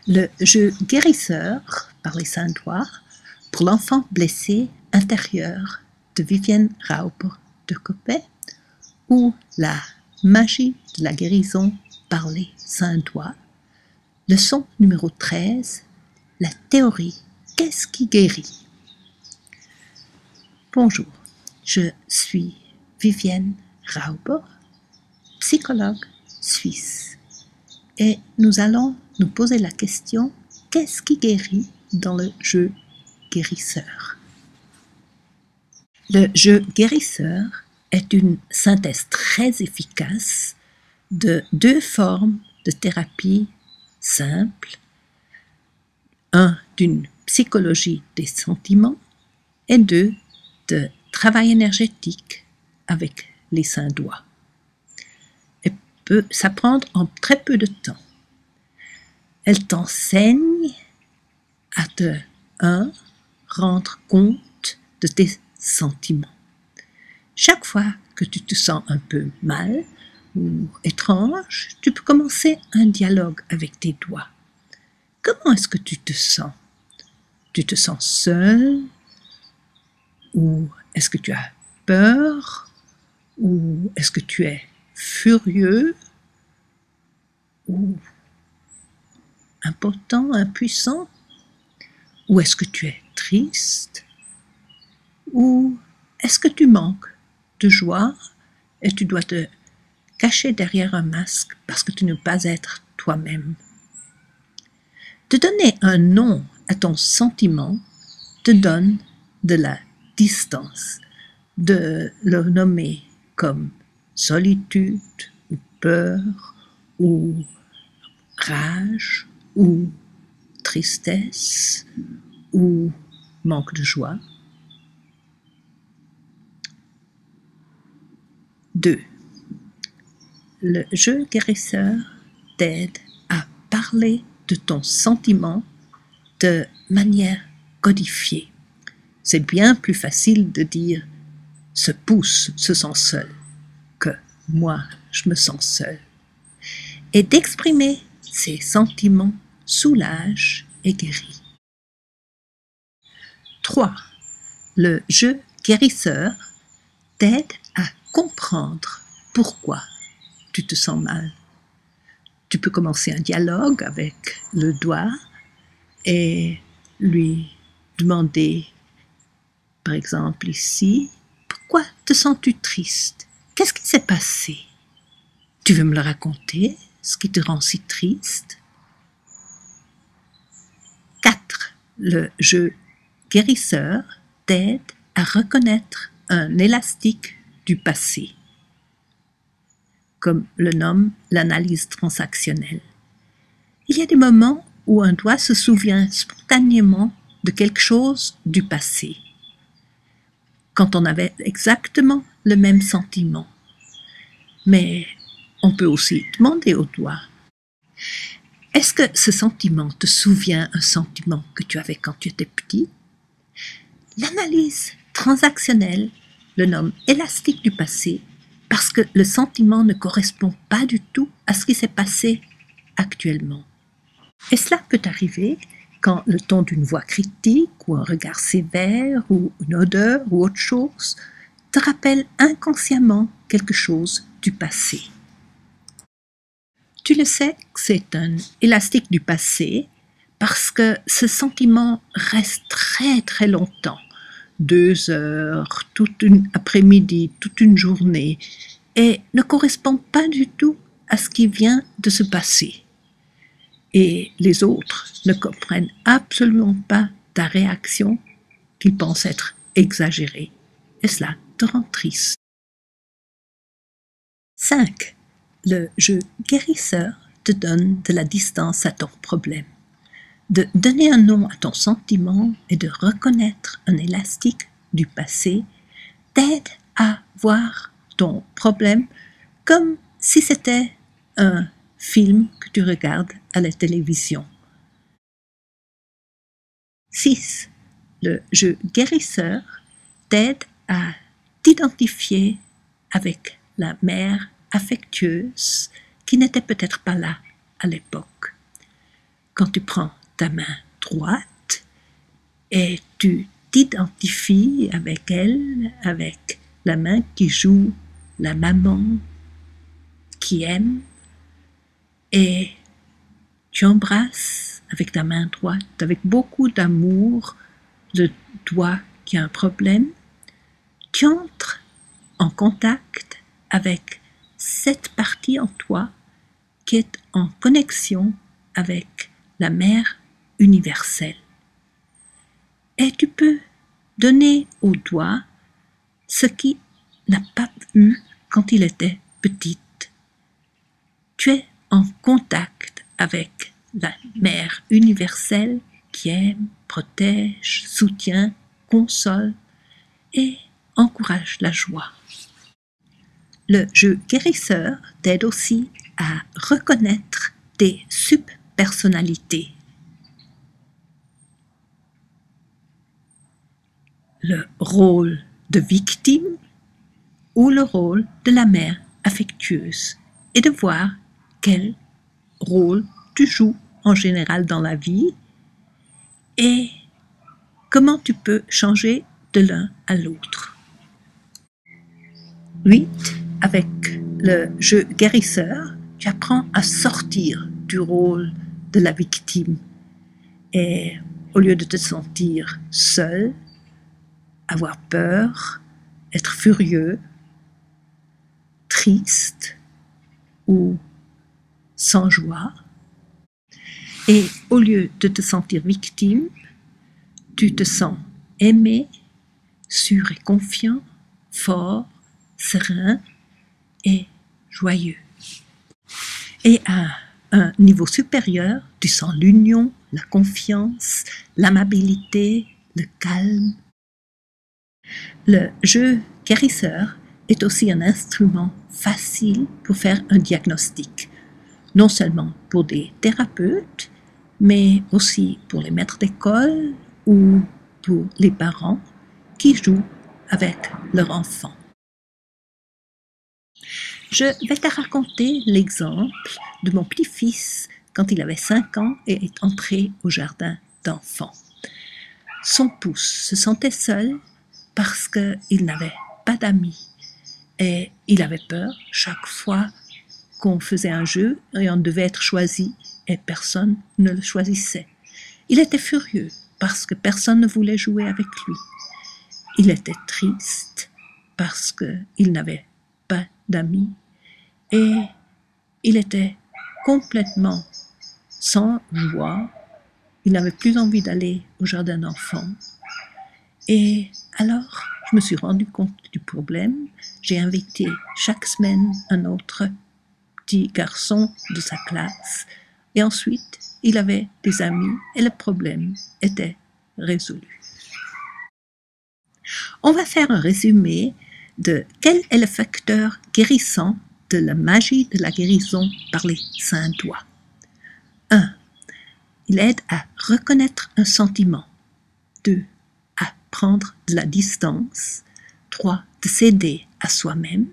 Le jeu guérisseur par les Saints Doigts pour l'enfant blessé intérieur de Vivienne Rauber de Coppet ou la magie de la guérison par les Saints Doigts. Leçon numéro 13, la théorie. Qu'est-ce qui guérit? Bonjour, je suis Vivienne Rauber, psychologue suisse. Et nous allons nous poser la question, qu'est-ce qui guérit dans le jeu guérisseur? Le jeu guérisseur est une synthèse très efficace de deux formes de thérapie simples, un d'une psychologie des sentiments et deux de travail énergétique avec les Saints Doigts. Elle peut s'apprendre en très peu de temps. Elle t'enseigne à te rendre compte de tes sentiments. Chaque fois que tu te sens un peu mal ou étrange, tu peux commencer un dialogue avec tes doigts. Comment est-ce que tu te sens? Tu te sens seul? Ou est-ce que tu as peur? Ou est-ce que tu es furieux? Ou impotent, impuissant? Ou est-ce que tu es triste? Ou est-ce que tu manques de joie et tu dois te cacher derrière un masque parce que tu ne peux pas être toi-même? De donner un nom à ton sentiment te donne de la distance, de le nommer comme solitude ou peur ou rage ou tristesse ou manque de joie. 2. Le jeu guérisseur t'aide à parler de ton sentiment de manière codifiée. C'est bien plus facile de dire « ce pouce se sent seul » que « moi, je me sens seul ». Et d'exprimer ces sentiments soulage et guérit. 3. Le jeu guérisseur t'aide à comprendre pourquoi tu te sens mal. Tu peux commencer un dialogue avec le doigt et lui demander, par exemple ici, pourquoi te sens-tu triste? Qu'est-ce qui s'est passé? Tu veux me le raconter, ce qui te rend si triste? 4. Le jeu guérisseur t'aide à reconnaître un élastique du passé, comme le nomme l'analyse transactionnelle. Il y a des moments où un doigt se souvient spontanément de quelque chose du passé, quand on avait exactement le même sentiment. Mais on peut aussi demander au doigt, est-ce que ce sentiment te souvient un sentiment que tu avais quand tu étais petit? L'analyse transactionnelle le nomme élastique du passé parce que le sentiment ne correspond pas du tout à ce qui s'est passé actuellement. Et cela peut arriver quand le ton d'une voix critique ou un regard sévère ou une odeur ou autre chose te rappelle inconsciemment quelque chose du passé. Tu le sais que c'est un élastique du passé parce que ce sentiment reste très très longtemps, 2 heures, toute une après-midi, toute une journée, et ne correspond pas du tout à ce qui vient de se passer. Et les autres ne comprennent absolument pas ta réaction qu'ils pensent être exagérée. Et cela te rend triste. 5. Le jeu guérisseur te donne de la distance à ton problème. De donner un nom à ton sentiment et de reconnaître un élastique du passé t'aide à voir ton problème comme si c'était un film que tu regardes à la télévision. 6. Le jeu guérisseur t'aide à t'identifier avec la mère affectueuse qui n'était peut-être pas là à l'époque. quand tu prends ta main droite et tu t'identifies avec elle, avec la main qui joue la maman qui aime, et tu embrasses avec ta main droite, avec beaucoup d'amour, de toi qui a un problème, tu entres en contact avec cette partie en toi qui est en connexion avec la mère universelle. Et tu peux donner au doigt ce qu'il n'a pas eu quand il était petite. Tu es en contact avec la mère universelle qui aime, protège, soutient, console et encourage la joie. Le jeu guérisseur t'aide aussi à reconnaître tes subpersonnalités. Le rôle de victime ou le rôle de la mère affectueuse et de voir quel rôle tu joues en général dans la vie et comment tu peux changer de l'un à l'autre. 8. Avec le jeu guérisseur, tu apprends à sortir du rôle de la victime et au lieu de te sentir seul, avoir peur, être furieux, triste ou sans joie, et au lieu de te sentir victime, tu te sens aimé, sûr et confiant, fort, serein et joyeux. Et à un niveau supérieur, tu sens l'union, la confiance, l'amabilité, le calme. Le jeu guérisseur est aussi un instrument facile pour faire un diagnostic, non seulement pour des thérapeutes, mais aussi pour les maîtres d'école ou pour les parents qui jouent avec leur enfant. Je vais te raconter l'exemple de mon petit-fils quand il avait 5 ans et est entré au jardin d'enfants. Son pouce se sentait seul parce qu'il n'avait pas d'amis et il avait peur chaque fois qu'on faisait un jeu et on devait être choisi et personne ne le choisissait. Il était furieux parce que personne ne voulait jouer avec lui. Il était triste parce qu'il n'avait pas d'amis et il était complètement sans joie. Il n'avait plus envie d'aller au jardin d'enfants. Et alors, je me suis rendu compte du problème. J'ai invité chaque semaine un autre petit garçon de sa classe. Et ensuite, il avait des amis et le problème était résolu. On va faire un résumé de quel est le facteur guérissant de la magie de la guérison par les saints doigts. 1. Il aide à reconnaître un sentiment. 2. À prendre de la distance. 3. De s'aider à soi-même.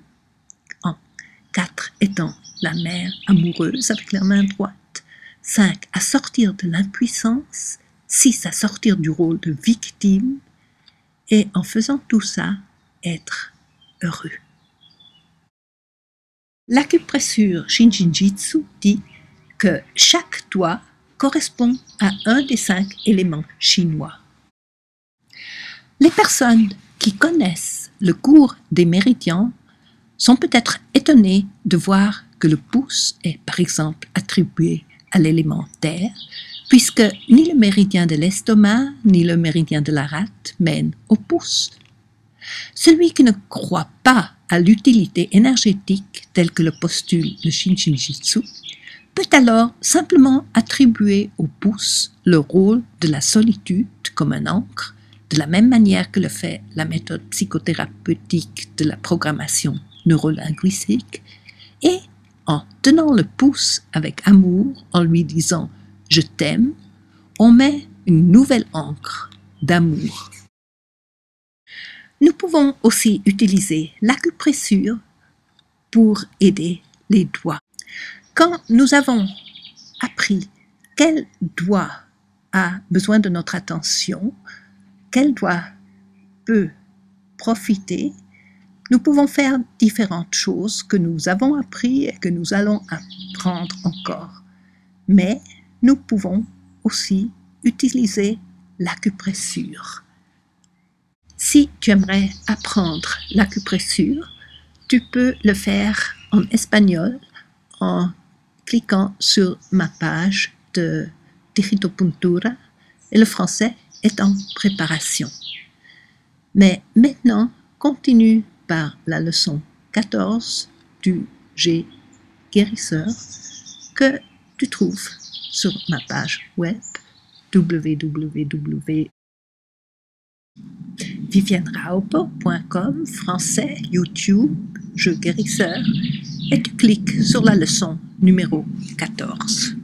4. Étant la mère amoureuse avec la main droite. 5. À sortir de l'impuissance. 6. À sortir du rôle de victime. Et en faisant tout ça, être heureux. L'acupressure Shinjin-jyutsu dit que chaque doigt correspond à un des 5 éléments chinois. Les personnes qui connaissent le cours des méridians sont peut-être étonnées de voir que le pouce est par exemple attribué à l'élément terre, puisque ni le méridien de l'estomac ni le méridien de la rate mènent au pouce. Celui qui ne croit pas à l'utilité énergétique telle que le postule le Shinjin-jyutsu peut alors simplement attribuer au pouce le rôle de la solitude comme un ancre, de la même manière que le fait la méthode psychothérapeutique de la programmation neurolinguistique, et en tenant le pouce avec amour, en lui disant « je t'aime », on met une nouvelle ancre d'amour. Nous pouvons aussi utiliser l'acupressure pour aider les doigts. Quand nous avons appris quel doigt a besoin de notre attention, quel doigt peut profiter. Nous pouvons faire différentes choses que nous avons appris et que nous allons apprendre encore. Mais nous pouvons aussi utiliser l'acupressure. Si tu aimerais apprendre l'acupressure, tu peux le faire en espagnol en cliquant sur ma page de Digitopuntura et le français est en préparation. Mais maintenant, continue par la leçon 14 du G guérisseur que tu trouves sur ma page web www.viviennerauper.com, français, YouTube, Jeu guérisseur, et tu cliques sur la leçon numéro 14.